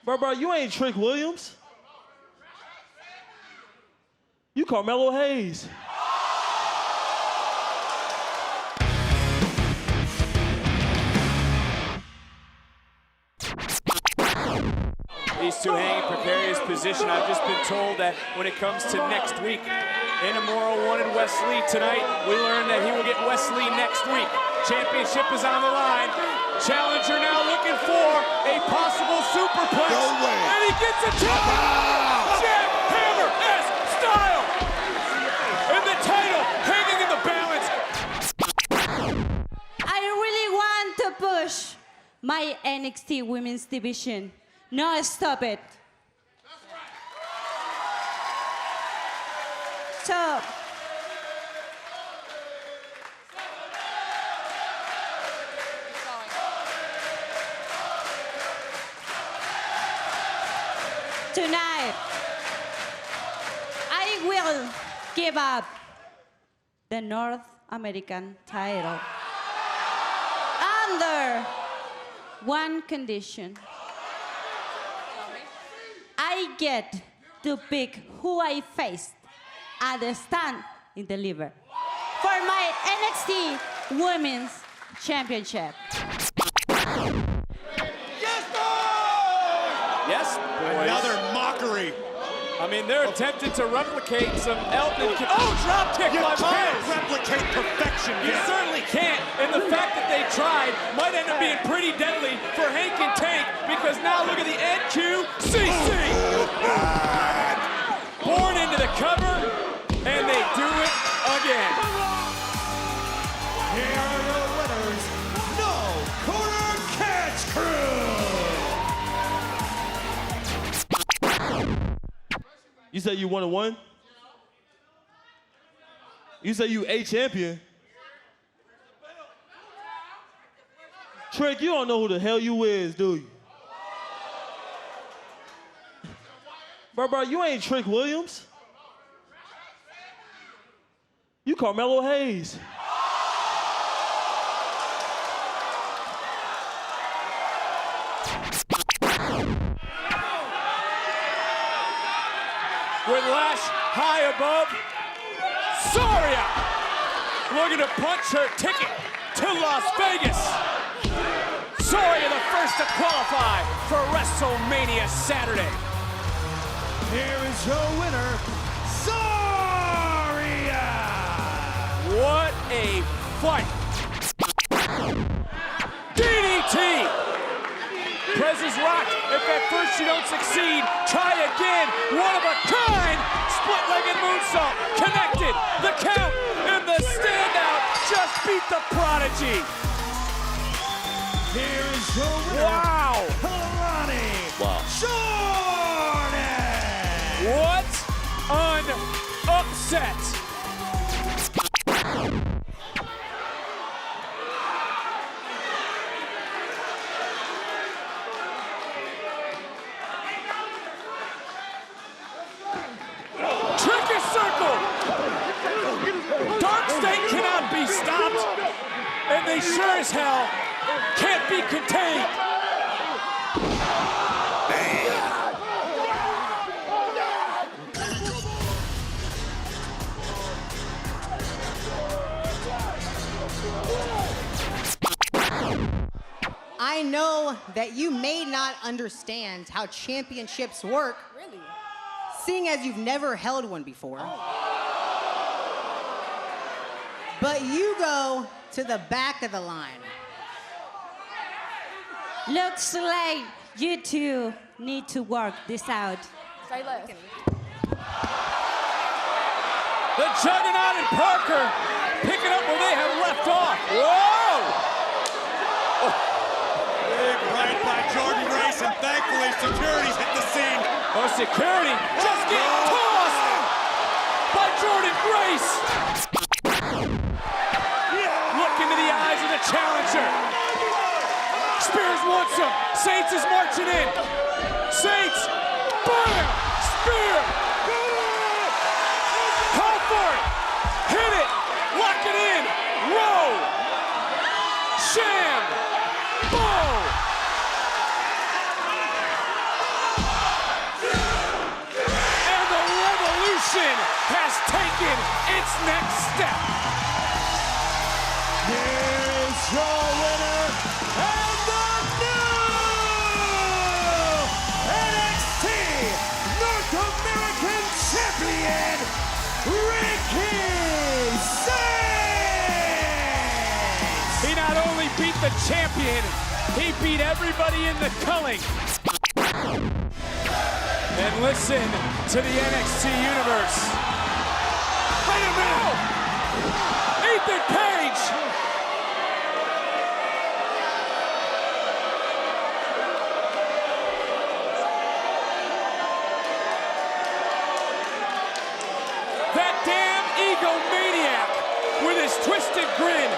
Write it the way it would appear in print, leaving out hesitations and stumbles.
Bro, you ain't Trick Williams. You Carmelo Hayes. These two hanging precarious position. I've just been told that when it comes to next week, Inamura wanted Wesley tonight. We learned that he will get Wesley next week. Championship is on the line. Challenger now looking for a possible superplex. No way. And he gets a challenge. Jackhammer-esque style. And the title hanging in the balance. I really want to push my NXT Women's Division. No, stop it. So, tonight, I will give up the North American title under one condition. I get to pick who I faced at the Stand and Deliver for my NXT Women's Championship. Yes, boys. Another mockery. I mean, they're attempting to replicate some Elton. Oh, drop kick You by can't Myers. replicate perfection. You certainly can't, and the fact that they tried might end up being pretty deadly for Hank and Tank, because now look at the NQCC. Born into the cover, and they do it again. Here are your winners, No Corner Catch Crew. You say you 1-1? You say you a champion? Trick, you don't know who the hell you is, do you? Bro, you ain't Trick Williams. You Carmelo Hayes. With Lash high above, Soria looking to punch her ticket to Las Vegas. Soria the first to qualify for WrestleMania Saturday. Here is your winner, Soria. What a fight. DDT. Prez is rocked. If at first you don't succeed, try again. One of a kind. Split-legged moonsault. Connected. The count and the standout just beat the Prodigy. Here is your winner, Wow. Kalani Jordan. What an upset. Dark State cannot be stopped, and they sure as hell can't be contained. I know that you may not understand how championships work. Really? Seeing as you've never held one before. But you go to the back of the line. Looks like you two need to work this out. The Juggernaut and Parker picking up where they have left off. Whoa! Big right by Jordan Grace, and thankfully security's hit the scene. Oh, security just getting tossed by Jordan Grace. Look into the eyes of the challenger. Spears wants him. Saints is marching in. Saints, bam, spear. Call for it. Hit it. Lock it in. Row. Sham. Bow. the champion. He beat everybody in the culling. And listen to the NXT Universe. Wait a minute! Ethan Page! That damn egomaniac with his twisted grin